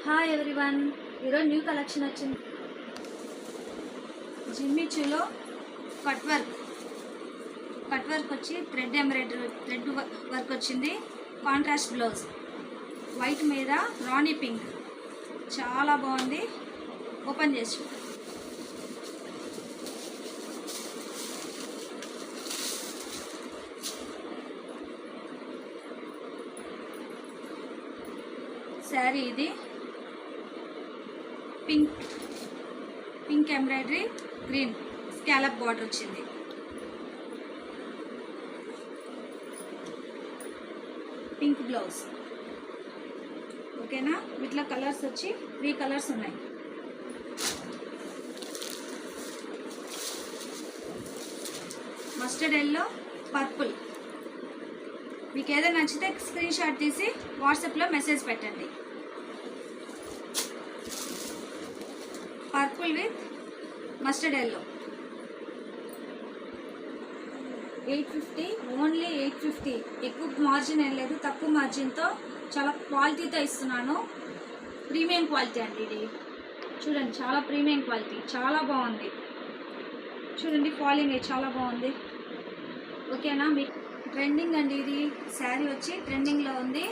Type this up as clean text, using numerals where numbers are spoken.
Hi everyone, ఈరోజు new collection వచ్చింది. జిమ్మిచూలో cut work వచ్చి థ్రెడ్ ఎంబ్రాయిడరీ థ్రెడ్ వర్క్ వచ్చింది. కాంట్రాస్ట్ బ్లౌజ్ వైట్ మీద రాణి పింక్, చాలా బాగుంది. ఓపెన్ చేసి శారీ ఇది pink embroidery green scallop border వచ్చింది. పింక్ బ్లౌజ్, ఓకేనా. వీటిలో కలర్స్ వచ్చి 3 కలర్స్ ఉన్నాయి. Mustard yellow, purple. మీకు ఏదైనా నచ్చితే స్క్రీన్ షాట్ తీసి వాట్సాప్లో మెసేజ్ పెట్టండి. Purple with mustard yellow 850, only 850. ఎక్కువ మార్జిన్ ఏం లేదు, తక్కువ మార్జిన్తో చాలా క్వాలిటీతో ఇస్తున్నాను. ప్రీమియం క్వాలిటీ అండి ఇది. చూడండి, చాలా ప్రీమియం క్వాలిటీ, చాలా బాగుంది. చూడండి, ఫాలింగ్ చాలా బాగుంది, ఓకేనా. మీకు ట్రెండింగ్ అండి ఇది. శారీ వచ్చి ట్రెండింగ్లో ఉంది.